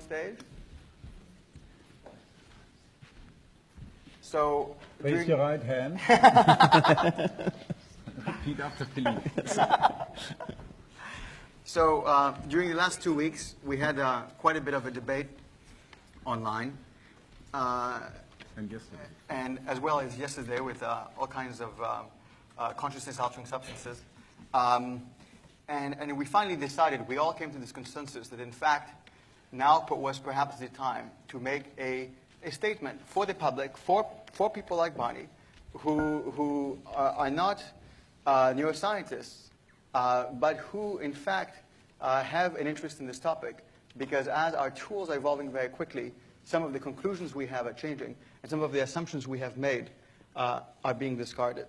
on stage? So, raise your right hand. Repeat after Philippe. So, during the last 2 weeks, we had quite a bit of a debate online. And yesterday. And as well as yesterday with all kinds of consciousness-altering substances. And we finally decided, we all came to this consensus that in fact, now was perhaps the time to make a statement for the public, for people like Bonnie, who are not neuroscientists, but who in fact have an interest in this topic. Because as our tools are evolving very quickly, some of the conclusions we have are changing, and some of the assumptions we have made are being discarded.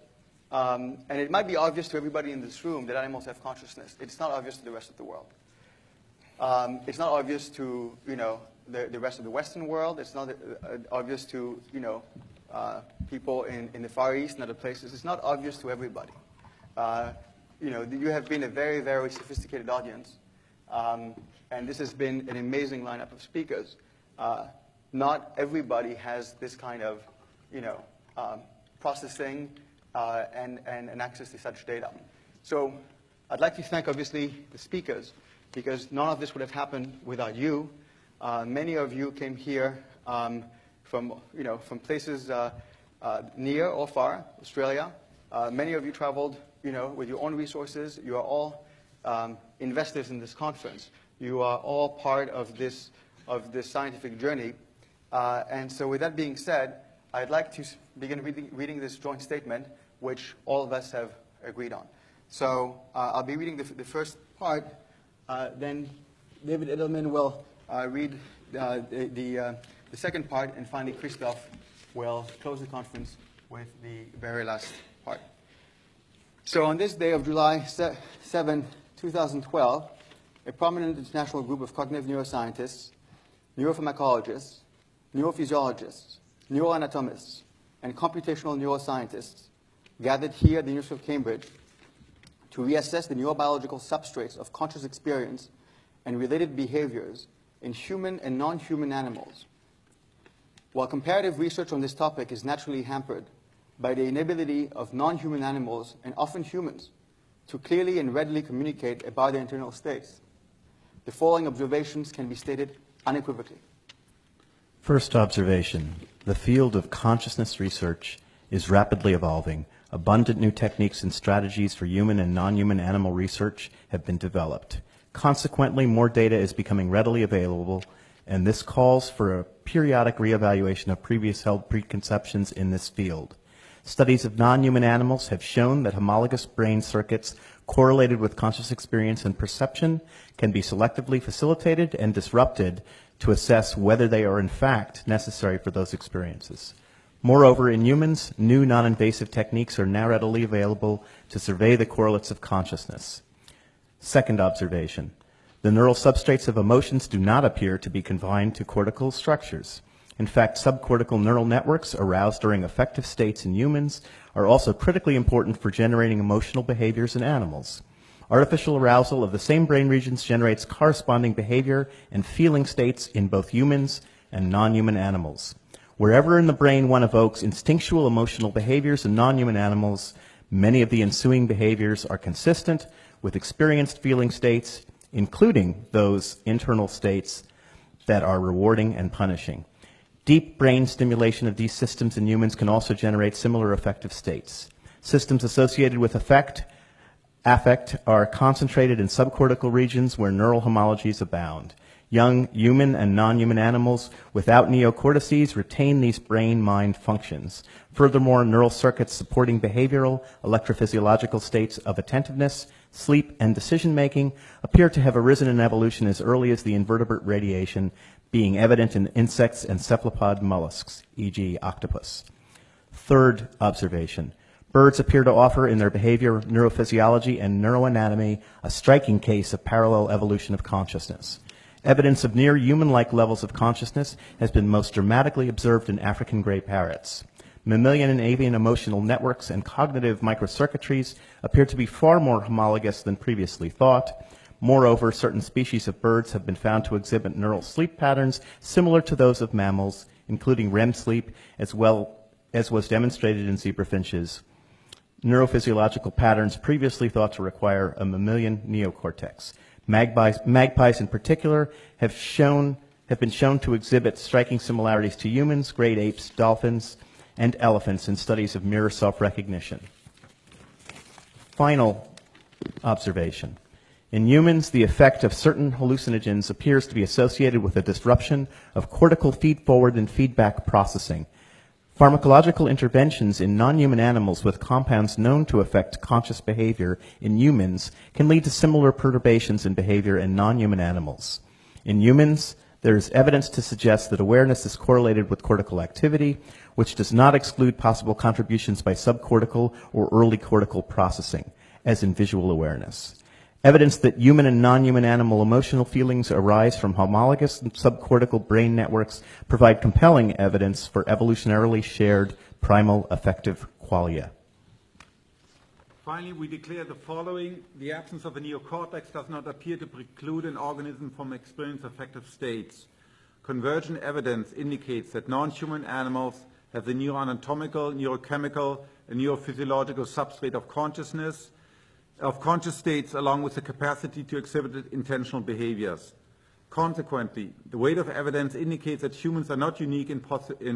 And it might be obvious to everybody in this room that animals have consciousness. It's not obvious to the rest of the world. It's not obvious to the rest of the Western world. It's not obvious to people in the Far East and other places. It's not obvious to everybody. You have been a very, very sophisticated audience, and this has been an amazing lineup of speakers. Not everybody has this kind of, processing and access to such data. So I'd like to thank, obviously, the speakers, because none of this would have happened without you. Many of you came here from places near or far, Australia. Many of you traveled, with your own resources. You are all investors in this conference. You are all part of this scientific journey. And so with that being said, I'd like to begin reading this joint statement, which all of us have agreed on. So I'll be reading the first part. Then David Edelman will read the second part, and finally Christoph will close the conference with the very last part. So on this day of July 7, 2012, a prominent international group of cognitive neuroscientists, neuropharmacologists, neurophysiologists, neuroanatomists, and computational neuroscientists gathered here at the University of Cambridge to reassess the neurobiological substrates of conscious experience and related behaviors in human and non-human animals. While comparative research on this topic is naturally hampered by the inability of non-human animals, and often humans, to clearly and readily communicate about their internal states, the following observations can be stated unequivocally. First observation, the field of consciousness research is rapidly evolving. Abundant new techniques and strategies for human and non-human animal research have been developed. Consequently, more data is becoming readily available, and this calls for a periodic reevaluation of previous held preconceptions in this field. Studies of non-human animals have shown that homologous brain circuits correlated with conscious experience and perception can be selectively facilitated and disrupted to assess whether they are in fact necessary for those experiences. Moreover, in humans, new non-invasive techniques are now readily available to survey the correlates of consciousness. Second observation, the neural substrates of emotions do not appear to be confined to cortical structures. In fact, subcortical neural networks aroused during affective states in humans are also critically important for generating emotional behaviors in animals. Artificial arousal of the same brain regions generates corresponding behavior and feeling states in both humans and non-human animals. Wherever in the brain one evokes instinctual emotional behaviors in non-human animals, many of the ensuing behaviors are consistent with experienced feeling states, including those internal states that are rewarding and punishing. Deep brain stimulation of these systems in humans can also generate similar affective states. Systems associated with affect are concentrated in subcortical regions where neural homologies abound. Young human and non-human animals without neocortices retain these brain-mind functions. Furthermore, neural circuits supporting behavioral, electrophysiological states of attentiveness, sleep, and decision-making appear to have arisen in evolution as early as the invertebrate radiation, being evident in insects and cephalopod mollusks, e.g. octopus. Third observation. Birds appear to offer in their behavior, neurophysiology, and neuroanatomy a striking case of parallel evolution of consciousness. Evidence of near human-like levels of consciousness has been most dramatically observed in African gray parrots. Mammalian and avian emotional networks and cognitive microcircuitries appear to be far more homologous than previously thought. Moreover, certain species of birds have been found to exhibit neural sleep patterns similar to those of mammals, including REM sleep, as well as was demonstrated in zebra finches. Neurophysiological patterns previously thought to require a mammalian neocortex. Magpies in particular have been shown to exhibit striking similarities to humans, great apes, dolphins, and elephants in studies of mirror self-recognition. Final observation. In humans, the effect of certain hallucinogens appears to be associated with a disruption of cortical feed-forward and feedback processing. Pharmacological interventions in non-human animals with compounds known to affect conscious behavior in humans can lead to similar perturbations in behavior in non-human animals. In humans, there is evidence to suggest that awareness is correlated with cortical activity, which does not exclude possible contributions by subcortical or early cortical processing, as in visual awareness. Evidence that human and non-human animal emotional feelings arise from homologous and subcortical brain networks provide compelling evidence for evolutionarily shared primal affective qualia. Finally, we declare the following. The absence of a neocortex does not appear to preclude an organism from experiencing affective states. Convergent evidence indicates that non-human animals have the neuroanatomical, neurochemical, and neurophysiological substrate of consciousness, of conscious states, along with the capacity to exhibit intentional behaviors. Consequently, the weight of evidence indicates that humans are not unique in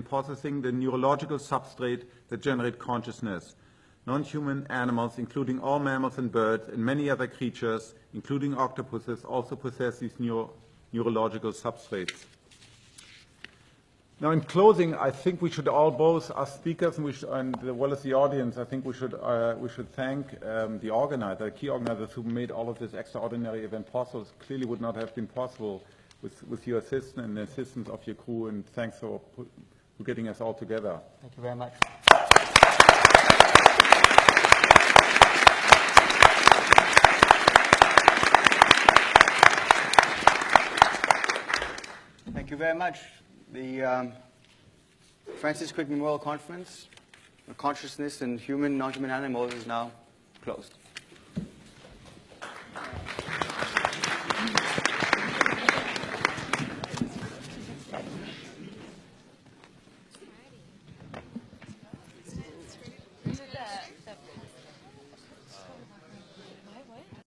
possessing the neurological substrate that generate consciousness. Non-human animals, including all mammals and birds, and many other creatures, including octopuses, also possess these neurological substrates. Now, in closing, I think we should all, both us speakers and as well as the audience, I think we should thank the organizer, the key organizers who made all of this extraordinary event possible. It clearly would not have been possible with your assistance and the assistance of your crew, and thanks for getting us all together. Thank you very much. Thank you very much. The Francis Crick Memorial Conference on Consciousness in Human, Non-Human Animals is now closed.